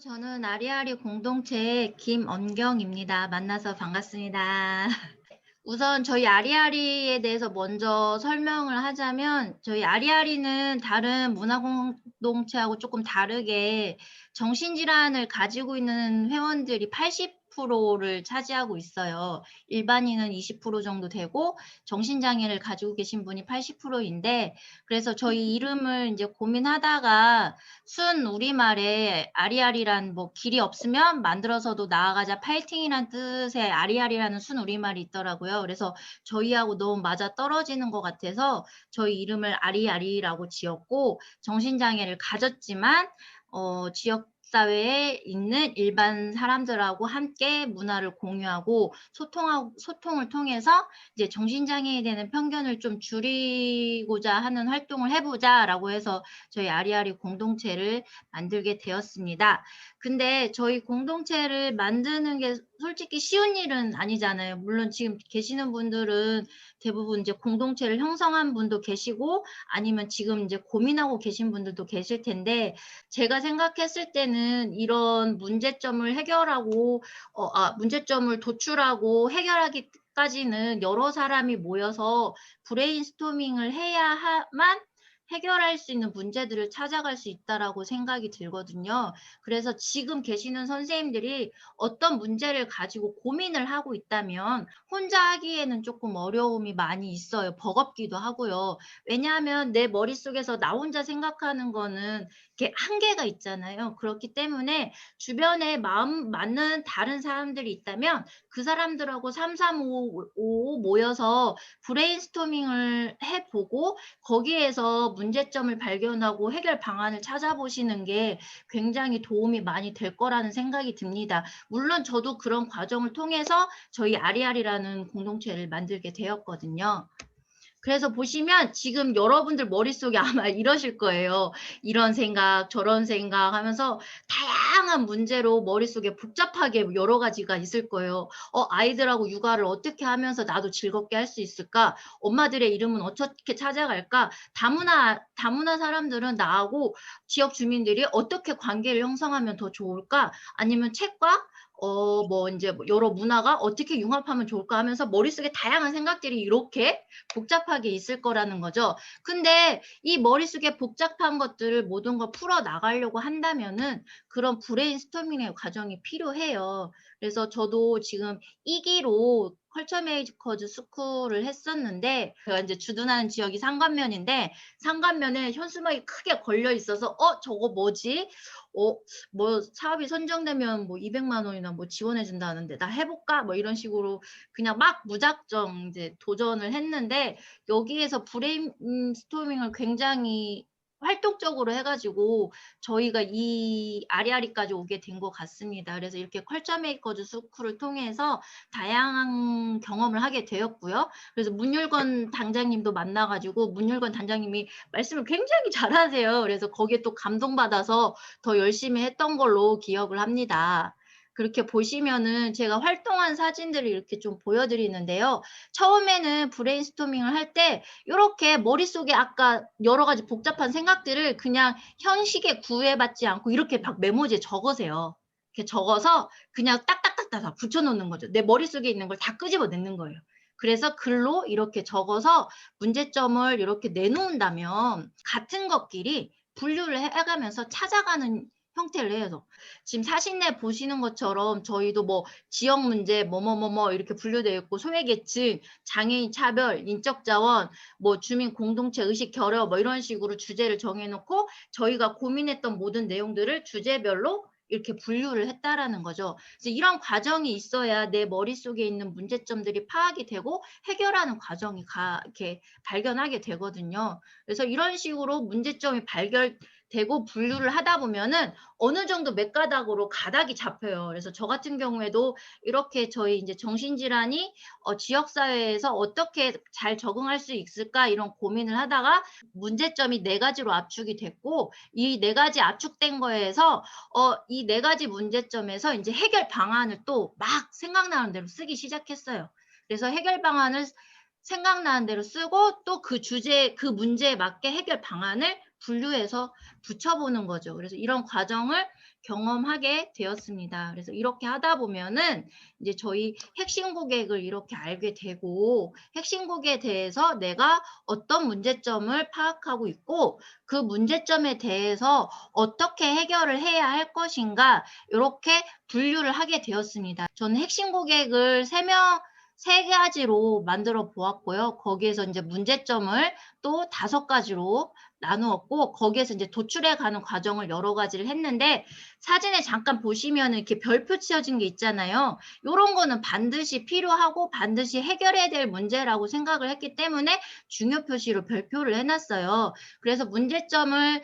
저는 아리아리 공동체 김언경입니다. 만나서 반갑습니다. 우선 저희 아리아리에 대해서 먼저 설명을 하자면 저희 아리아리는 다른 문화 공동체하고 조금 다르게 정신질환을 가지고 있는 회원들이 80%를 차지하고 있어요. 일반인은 20% 정도 되고 정신장애를 가지고 계신 분이 80%인데, 그래서 저희 이름을 이제 고민하다가 순 우리말에 아리아리란 뭐 길이 없으면 만들어서도 나아가자 파이팅이란 뜻의 아리아리라는 순 우리말이 있더라고요. 그래서 저희하고 너무 맞아떨어지는 것 같아서 저희 이름을 아리아리라고 지었고, 정신장애를 가졌지만 지역 사회에 있는 일반 사람들하고 함께 문화를 공유하고 소통을 통해서 이제 정신장애에 대한 편견을 좀 줄이고자 하는 활동을 해 보자라고 해서 저희 아리아리 공동체를 만들게 되었습니다. 근데 저희 공동체를 만드는 게 솔직히 쉬운 일은 아니잖아요. 물론 지금 계시는 분들은 대부분 이제 공동체를 형성한 분도 계시고 아니면 지금 이제 고민하고 계신 분들도 계실 텐데, 제가 생각했을 때는 이런 문제점을 해결하고 문제점을 도출하고 해결하기까지는 여러 사람이 모여서 브레인스토밍을 해야만 해결할 수 있는 문제들을 찾아갈 수 있다라고 생각이 들거든요. 그래서 지금 계시는 선생님들이 어떤 문제를 가지고 고민을 하고 있다면 혼자 하기에는 조금 어려움이 많이 있어요. 버겁기도 하고요. 왜냐하면 내 머릿속에서 나 혼자 생각하는 거는 이렇게 한계가 있잖아요. 그렇기 때문에 주변에 마음 맞는 다른 사람들이 있다면 그 사람들하고 삼삼오오 모여서 브레인스토밍을 해 보고 거기에서 문제점을 발견하고 해결 방안을 찾아보시는 게 굉장히 도움이 많이 될 거라는 생각이 듭니다. 물론 저도 그런 과정을 통해서 저희 아리아리라는 공동체를 만들게 되었거든요. 그래서 보시면 지금 여러분들 머릿속에 아마 이러실 거예요. 이런 생각 저런 생각 하면서 다양한 문제로 머릿속에 복잡하게 여러 가지가 있을 거예요. 아이들하고 육아를 어떻게 하면서 나도 즐겁게 할 수 있을까? 엄마들의 이름은 어떻게 찾아갈까? 다문화 사람들은 나하고 지역 주민들이 어떻게 관계를 형성하면 더 좋을까? 아니면 책과 뭐 인제 뭐 여러 문화가 어떻게 융합하면 좋을까 하면서 머릿속에 다양한 생각들이 이렇게 복잡하게 있을 거라는 거죠. 근데 이 머릿속에 복잡한 것들을 모든 걸 풀어 나가려고 한다면은 그런 브레인스토밍의 과정이 필요해요. 그래서 저도 지금 2 기로 컬처 메이커즈 스쿨을 했었는데, 제가 인제 주둔하는 지역이 상관면인데 상관면에 현수막이 크게 걸려 있어서 '어 저거 뭐지? 어 뭐 사업이 선정되면 뭐 200만 원이나 뭐 지원해 준다는데 나 해 볼까?' 뭐 이런 식으로 그냥 막 무작정 이제 도전을 했는데, 여기에서 브레인스토밍을 굉장히 활동적으로 해 가지고 저희가 이 아리아리까지 오게 된 것 같습니다. 그래서 이렇게 컬처 메이커즈 스쿨을 통해서 다양한 경험을 하게 되었고요. 그래서 문율건 당장님도 만나 가지고 문율건 단장님이 말씀을 굉장히 잘하세요. 그래서 거기에 또 감동받아서 더 열심히 했던 걸로 기억을 합니다. 그렇게 보시면은 제가 활동한 사진들을 이렇게 좀 보여 드리는데요. 처음에는 브레인스토밍을 할 때 요렇게 머릿속에 아까 여러 가지 복잡한 생각들을 그냥 현식에 구애 받지 않고 이렇게 막 메모지에 적으세요. 이렇게 적어서 그냥 딱딱딱딱 붙여 놓는 거죠. 내 머릿속에 있는 걸 다 끄집어 내는 거예요. 그래서 글로 이렇게 적어서 문제점을 이렇게 내놓는다면 같은 것끼리 분류를 해 가면서 찾아가는 형태를 해서, 지금 사진에 보시는 것처럼 저희도 뭐 지역 문제 뭐뭐뭐뭐 이렇게 분류되어 있고 소외계층, 장애인 차별, 인적 자원, 뭐 주민 공동체 의식 결여 뭐 이런 식으로 주제를 정해 놓고 저희가 고민했던 모든 내용들을 주제별로 이렇게 분류를 했다라는 거죠. 그래서 이런 과정이 있어야 내 머릿속에 있는 문제점들이 파악이 되고 해결하는 과정이 이렇게 발견하게 되거든요. 그래서 이런 식으로 문제점이 발견되고 분류를 하다 보면은 어느 정도 맥가닥으로 가닥이 잡혀요. 그래서 저 같은 경우에도 이렇게 저희 인제 정신질환이 지역 사회에서 어떻게 잘 적응할 수 있을까 이런 고민을 하다가 문제점이 4 가지로 압축이 됐고, 이 4 가지 압축된 거에서 이 4 가지 문제점에서 인제 해결 방안을 또 막 생각나는 대로 쓰기 시작했어요. 그래서 해결 방안을 생각나는 대로 쓰고 또 그 문제에 맞게 해결 방안을 분류해서 붙여보는 거죠. 그래서 이런 과정을 경험하게 되었습니다. 그래서 이렇게 하다 보면은 이제 저희 핵심 고객을 이렇게 알게 되고 핵심 고객에 대해서 내가 어떤 문제점을 파악하고 있고 그 문제점에 대해서 어떻게 해결을 해야 할 것인가 요렇게 분류를 하게 되었습니다. 저는 핵심 고객을 3가지로 만들어 보았고요. 거기에서 이제 문제점을 또 5가지로 나누었고 거기에서 이제 도출해 가는 과정을 여러 가지를 했는데 사진에 잠깐 보시면은 이렇게 별표 치어진 게 있잖아요. 요런 거는 반드시 필요하고 반드시 해결해야 될 문제라고 생각을 했기 때문에 중요 표시로 별표를 해 놨어요. 그래서 문제점을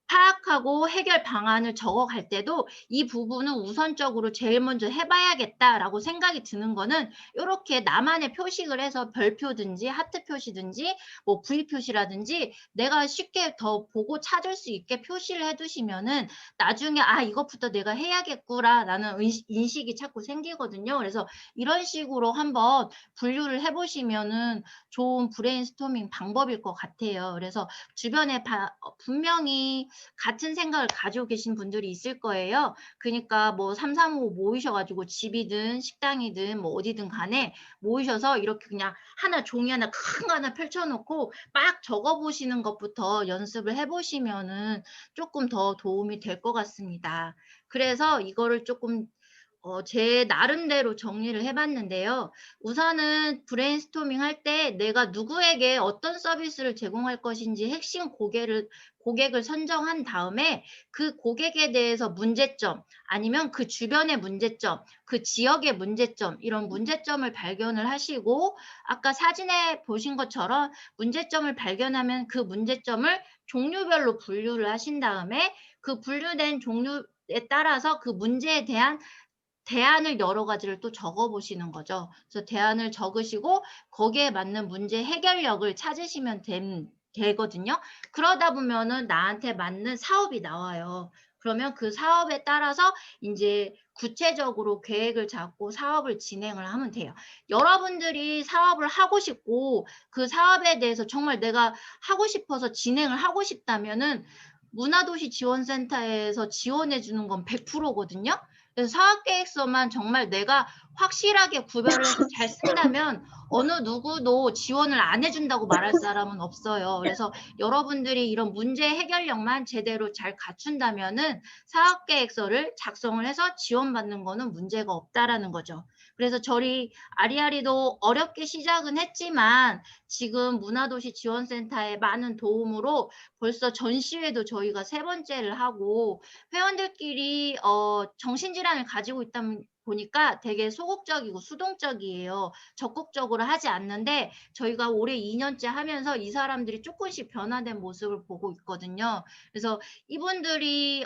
파악하고 해결 방안을 적어갈 때도 이 부분은 우선적으로 제일 먼저 해 봐야겠다라고 생각이 드는 거는 요렇게 나만의 표식을 해서 별표든지 하트 표시든지 뭐 V 표시라든지 내가 쉽게 더 보고 찾을 수 있게 표시를 해 두시면은 나중에 '아 이것부터 내가 해야겠구나.'라는 인식이 자꾸 생기거든요. 그래서 이런 식으로 한번 분류를 해 보시면은 좋은 브레인스토밍 방법일 것 같아요. 그래서 주변에 분명히 같은 생각을 가지고 계신 분들이 있을 거예요. 그니까 뭐 335 모이셔 가지고 집이든 식당이든 뭐 어디든 간에 모이셔서 이렇게 그냥 종이 하나 큰 거 하나 펼쳐 놓고 막 적어 보시는 것부터 연습을 해 보시면은 쪼끔 더 도움이 될 것 같습니다. 그래서 이거를 쪼끔 제 나름대로 정리를 해 봤는데요. 우선은 브레인스토밍 할 때 내가 누구에게 어떤 서비스를 제공할 것인지 핵심 고객을 선정한 다음에 그 고객에 대해서 문제점 아니면 그 주변의 문제점, 그 지역의 문제점 이런 문제점을 발견을 하시고 아까 사진에 보신 것처럼 문제점을 발견하면 그 문제점을 종류별로 분류를 하신 다음에 그 분류된 종류에 따라서 그 문제에 대한 대안을 여러 가지를 또 적어 보시는 거죠. 그래서 대안을 적으시고 거기에 맞는 문제 해결력을 찾으시면 되거든요. 그러다 보면은 나한테 맞는 사업이 나와요. 그러면 그 사업에 따라서 인제 구체적으로 계획을 잡고 사업을 진행을 하면 돼요. 여러분들이 사업을 하고 싶고 그 사업에 대해서 정말 내가 하고 싶어서 진행을 하고 싶다면은 문화도시지원센터에서 지원해 주는 건 100% 거든요. 그래서 사업계획서만 정말 내가 확실하게 구별을 해서 잘 쓴다면 어느 누구도 지원을 안 해 준다고 말할 사람은 없어요. 그래서 여러분들이 이런 문제 해결력만 제대로 잘 갖춘다면은 사업계획서를 작성을 해서 지원받는 거는 문제가 없다라는 거죠. 그래서 저희 아리아리도 어렵게 시작은 했지만 지금 문화도시지원센터의 많은 도움으로 벌써 전시회도 저희가 3번째를 하고 회원들끼리 정신질환을 가지고 있다 보니까 되게 소극적이고 수동적이에요. 적극적으로 하지 않는데 저희가 올해 2년째 하면서 이 사람들이 쪼끔씩 변화된 모습을 보고 있거든요. 그래서 이분들이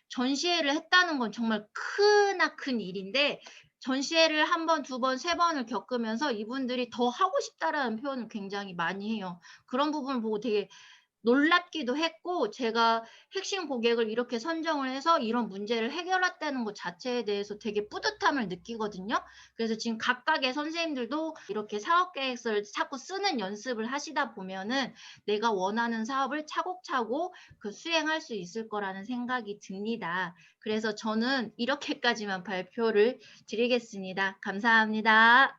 전시회를 했다는 건 정말 크나큰 일인데 전시회를 1 번, 2 번, 3 번을 겪으면서 이분들이 "더 하고 싶다."라는 표현을 굉장히 많이 해요. 그런 부분을 보고 되게 놀랍기도 했고 제가 핵심 고객을 이렇게 선정을 해서 이런 문제를 해결했다는 것 자체에 대해서 되게 뿌듯함을 느끼거든요. 그래서 지금 각각의 선생님들도 이렇게 사업 계획서를 자꾸 쓰는 연습을 하시다 보면은 내가 원하는 사업을 차곡차곡 수행할 수 있을 거라는 생각이 듭니다. 그래서 저는 이렇게까지만 발표를 드리겠습니다. 감사합니다.